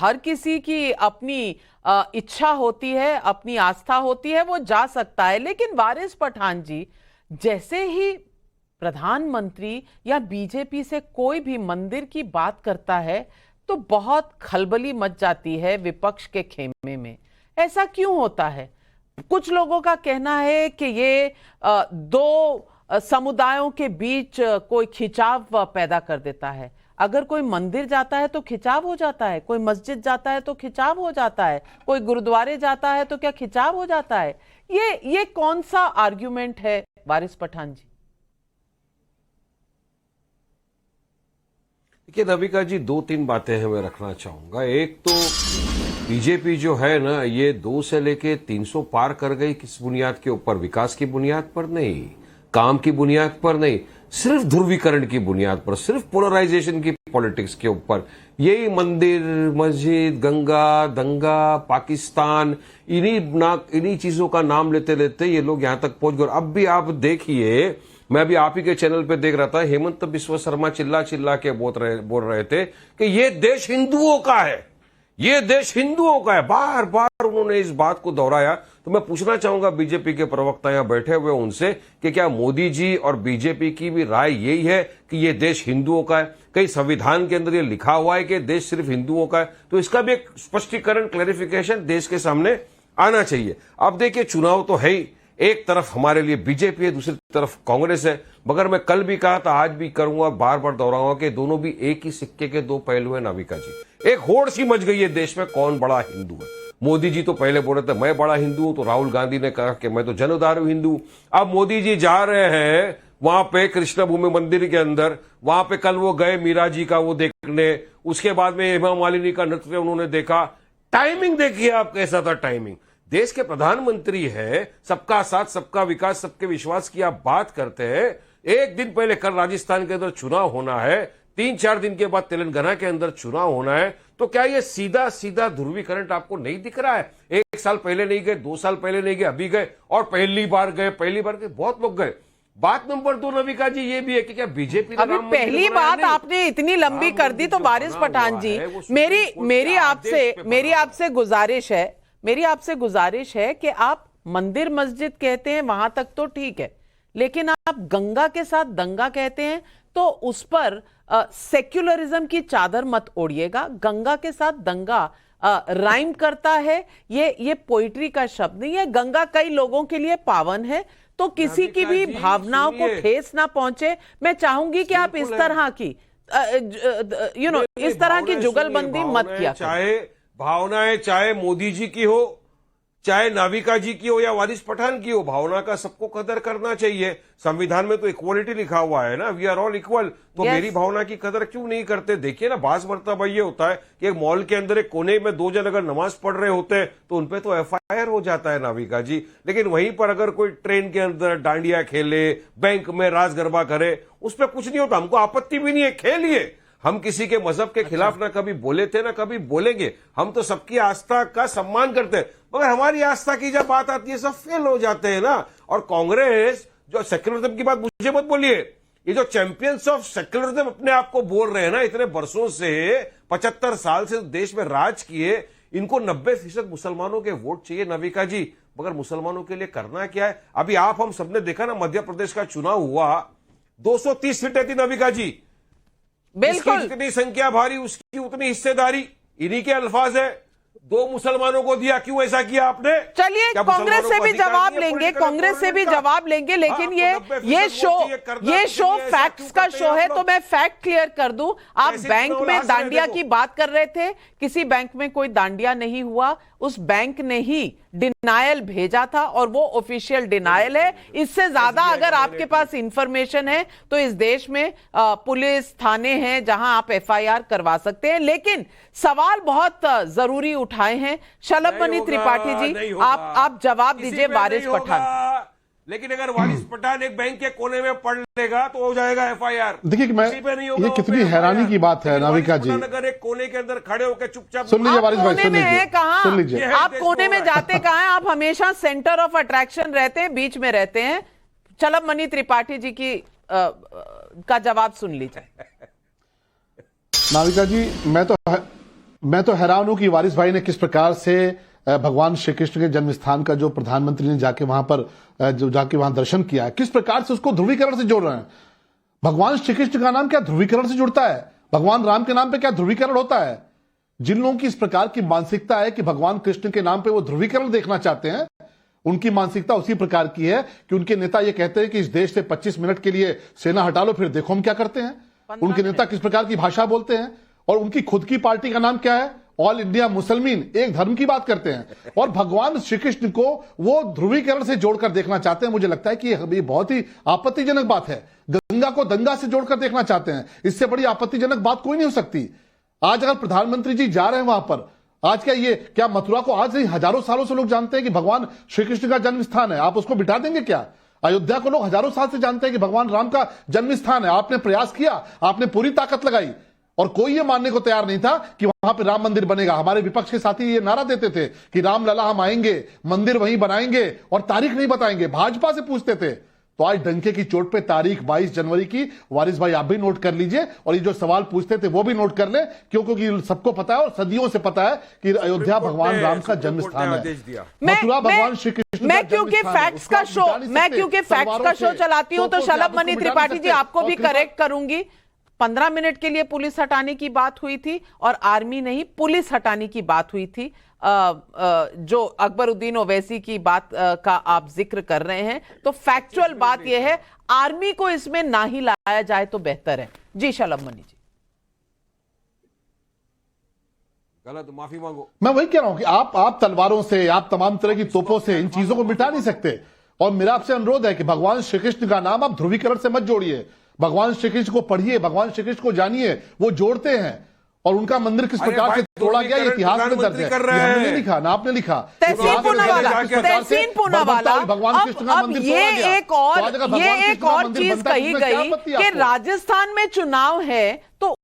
हर किसी की अपनी इच्छा होती है, अपनी आस्था होती है, वो जा सकता है। लेकिन वारिस पठान जी, जैसे ही प्रधानमंत्री या बीजेपी से कोई भी मंदिर की बात करता है तो बहुत खलबली मच जाती है विपक्ष के खेमे में। ऐसा क्यों होता है? कुछ लोगों का कहना है कि ये दो समुदायों के बीच कोई खिंचाव पैदा कर देता है। अगर कोई मंदिर जाता है तो खिंचाव हो जाता है, कोई मस्जिद जाता है तो खिंचाव हो जाता है, कोई गुरुद्वारे जाता है तो क्या खिंचाव हो जाता है? ये कौन सा आर्ग्यूमेंट है वारिस पठान जी? देखिए नविका जी, दो तीन बातें हैं मैं रखना चाहूंगा। एक तो बीजेपी जो है ना, ये 2 से लेके 300 पार कर गई। किस बुनियाद के ऊपर? विकास की बुनियाद पर नहीं, काम की बुनियाद पर नहीं, सिर्फ ध्रुवीकरण की बुनियाद पर, सिर्फ पोलराइजेशन की पॉलिटिक्स के ऊपर। यही मंदिर, मस्जिद, गंगा, दंगा, पाकिस्तान, इन्हीं चीजों का नाम लेते लेते ये लोग यहां तक पहुंच गए। अब भी आप देखिए, मैं भी आप ही के चैनल पे देख रहा था, हेमंत बिस्वा शर्मा चिल्ला चिल्ला के बोल रहे थे कि ये देश हिंदुओं का है, ये देश हिंदुओं का है। बार बार उन्होंने इस बात को दोहराया। तो मैं पूछना चाहूंगा बीजेपी के प्रवक्ता यहां बैठे हुए उनसे कि क्या मोदी जी और बीजेपी की भी राय यही है कि ये देश हिंदुओं का है? कहीं संविधान के अंदर ये लिखा हुआ है कि देश सिर्फ हिंदुओं का है? तो इसका भी एक स्पष्टीकरण, क्लैरिफिकेशन देश के सामने आना चाहिए। अब देखिए, चुनाव तो है ही, एक तरफ हमारे लिए बीजेपी है, दूसरी तरफ कांग्रेस है। मगर मैं कल भी कहा था, आज भी करूंगा, बार बार दोहराऊंगा कि दोनों भी एक ही सिक्के के दो पहलू है नाविका जी। एक होड़ सी मच गई है देश में, कौन बड़ा हिंदू है। मोदी जी तो पहले बोल रहे थे मैं बड़ा हिंदू हूं, तो राहुल गांधी ने कहा कि मैं तो जनउदारू हिंदू। अब मोदी जी जा रहे हैं वहां पे कृष्ण भूमि मंदिर के अंदर, वहां पे कल वो गए मीरा जी का वो देखने, उसके बाद में हेमा मालिनी का नृत्य उन्होंने देखा। टाइमिंग देखिए आप, कैसा था टाइमिंग। देश के प्रधानमंत्री है, सबका साथ सबका विकास सबके विश्वास की आप बात करते हैं। एक दिन पहले कल राजस्थान के अंदर चुनाव होना है, 3-4 दिन के बाद तेलंगाना के अंदर चुनाव होना है। तो क्या ये सीधा सीधा ध्रुवीकरण आपको नहीं दिख रहा है? 1 साल पहले नहीं गए, 2 साल पहले नहीं गए, अभी गए, और पहली बार गए, बहुत लोग गए। बात नंबर 2 नविका जी ये भी है कि क्या बीजेपी अभी पहली बात आपने इतनी लंबी कर दी तो वारिस पठान जी, मेरी आपसे गुजारिश है कि आप मंदिर मस्जिद कहते हैं वहां तक तो ठीक है, लेकिन आप गंगा के साथ दंगा कहते हैं तो उस पर सेक्युलरिज्म की चादर मत ओढ़िएगा। गंगा के साथ दंगा राइम करता है, ये पोइट्री का शब्द नहीं है। गंगा कई लोगों के लिए पावन है, तो किसी की भी भावनाओं को ठेस ना पहुंचे। मैं चाहूंगी कि आप इस तरह की इस तरह की जुगलबंदी मत किया। चाहे भावनाएं, चाहे मोदी जी की हो, चाहे नाविका जी की हो या वारिस पठान की हो, भावना का सबको कदर करना चाहिए। संविधान में तो इक्वलिटी लिखा हुआ है ना, वी आर ऑल इक्वल। तो मेरी भावना की कदर क्यों नहीं करते? देखिए ना, बास मरतबा ये होता है कि एक मॉल के अंदर एक कोने में 2 जन अगर नमाज पढ़ रहे होते हैं तो उनपे तो FIR हो जाता है नाविका जी। लेकिन वहीं पर अगर कोई ट्रेन के अंदर डांडिया खेले, बैंक में रास गरबा करे, उस पर कुछ नहीं होता, हमको आपत्ति भी नहीं है, खेलिए। हम किसी के मजहब के खिलाफ ना कभी बोले थे ना कभी बोलेंगे। हम तो सबकी आस्था का सम्मान करते हैं, मगर हमारी आस्था की जब बात आती है सब फेल हो जाते हैं ना। और कांग्रेस जो सेक्युलरिज्म की बात मुझे मत बोलिए, ये जो चैंपियंस ऑफ सेक्युलरिज्म अपने आप को बोल रहे हैं ना, इतने वर्षों से 75 साल से देश में राज किए, इनको 90% मुसलमानों के वोट चाहिए नविका जी। मगर मुसलमानों के लिए करना क्या है? अभी आप हम सबने देखा ना, मध्य प्रदेश का चुनाव हुआ, 230 सीटें थी नविका जी। बिल्कुल, जितनी संख्या भारी उसकी उतनी हिस्सेदारी, इन्हीं के अल्फाज है। 2 मुसलमानों को दिया, क्यों ऐसा किया आपने? चलिए कांग्रेस से भी जवाब लेंगे, कांग्रेस से भी जवाब लेंगे, लेकिन ये शो फैक्ट्स का शो है, तो मैं फैक्ट क्लियर कर दूं। आप बैंक में दांडिया की बात कर रहे थे, किसी बैंक में कोई दांडिया नहीं हुआ। उस बैंक ने ही डिनायल भेजा था और वो ऑफिशियल डिनायल है। इससे ज्यादा अगर आपके पास इंफॉर्मेशन है तो इस देश में पुलिस थाने हैं जहां आप FIR करवा सकते हैं। लेकिन सवाल बहुत जरूरी उठाए हैं शलभमणि त्रिपाठी जी, आप जवाब दीजिए वारिस पठान। लेकिन अगर वारिस पठान एक बैंक के कोने में पढ़ लेगा तो हो जाएगा FIR। देखिए कि मैं ये कितनी हैरानी की बात है नाविका जी, अगर एक कोने के अंदर खड़े होकर चुपचाप सुन लीजिए वारिस भाई, सुन लीजिए। आप कोने में जाते कहां हैं? आप हमेशा सेंटर ऑफ अट्रैक्शन रहते हैं, बीच में रहते हैं। शलभमणि त्रिपाठी जी की का जवाब सुन लीजिए। नाविका जी, मैं तो हैरान हूं कि वारिस भाई ने किस प्रकार से भगवान श्री कृष्ण के जन्म स्थान का जो प्रधानमंत्री ने जाके वहां पर जो जाके वहां दर्शन किया है, किस प्रकार से उसको ध्रुवीकरण से जोड़ रहे हैं। भगवान श्री कृष्ण का नाम क्या ध्रुवीकरण से जुड़ता है? भगवान राम के नाम पे क्या ध्रुवीकरण होता है? जिन लोगों की इस प्रकार की मानसिकता है कि भगवान कृष्ण के नाम पे वो ध्रुवीकरण देखना चाहते हैं, उनकी मानसिकता उसी प्रकार की है कि उनके नेता ये कहते हैं कि इस देश से 25 मिनट के लिए सेना हटा लो, फिर देखो हम क्या करते हैं। उनके नेता किस प्रकार की भाषा बोलते हैं, और उनकी खुद की पार्टी का नाम क्या है? ऑल इंडिया मुसलमान, एक धर्म की बात करते हैं, और भगवान श्री कृष्ण को वो ध्रुवीकरण से जोड़कर देखना चाहते हैं। मुझे लगता है कि ये बहुत ही आपत्तिजनक बात है। गंगा को दंगा से जोड़कर देखना चाहते हैं, इससे बड़ी आपत्तिजनक बात कोई नहीं हो सकती। आज अगर प्रधानमंत्री जी जा रहे हैं वहां पर, आज क्या मथुरा को आज नहीं हजारों सालों से लोग जानते हैं कि भगवान श्री कृष्ण का जन्म स्थान है, आप उसको बिठा देंगे क्या? अयोध्या को लोग हजारों साल से जानते हैं कि भगवान राम का जन्म स्थान है। आपने प्रयास किया, आपने पूरी ताकत लगाई, और कोई ये मानने को तैयार नहीं था कि वहां पे राम मंदिर बनेगा। हमारे विपक्ष के साथी ये नारा देते थे कि रामलला हम आएंगे, मंदिर वहीं बनाएंगे, और तारीख नहीं बताएंगे। भाजपा से पूछते थे। तो आज डंके की चोट पे तारीख 22 जनवरी की, वारिस भाई आप भी नोट कर लीजिए, और ये जो सवाल पूछते थे वो भी नोट कर ले, क्योंकि सबको पता है और सदियों से पता है कि अयोध्या भगवान राम का जन्म स्थान है, मथुरा भगवान श्री कृष्ण। मैं क्योंकि फैक्ट्स का शो चलाती हूं, तो शलभ मणि त्रिपाठी जी आपको भी करेक्ट करूंगी। 15 मिनट के लिए पुलिस हटाने की बात हुई थी, और आर्मी नहीं पुलिस हटाने की बात हुई थी। जो अकबरुद्दीन ओवैसी की बात का आप जिक्र कर रहे हैं, तो फैक्चुअल बात यह है आर्मी को इसमें ना ही लाया जाए तो बेहतर है। जी शलभ मणि जी। गलत, माफी मांगो। मैं वही कह रहा हूं कि आप तलवारों से, आप तमाम तरह की तोपों से इन चीजों को मिटा नहीं सकते। और मेरा आपसे अनुरोध है कि भगवान श्री कृष्ण का नाम आप ध्रुवीकरण से मत जोड़िए। भगवान श्री कृष्ण को पढ़िए, भगवान श्री कृष्ण को जानिए, वो जोड़ते हैं। और उनका मंदिर किस प्रकार से तोड़ा गया, इतिहास में दर्ज है। हमने नहीं लिखा ना, आपने लिखा। तहसीन पूनावाला, भगवान कृष्ण का मंदिर तोड़ा गया। ये एक और चीज कही गई कि राजस्थान में चुनाव है, तो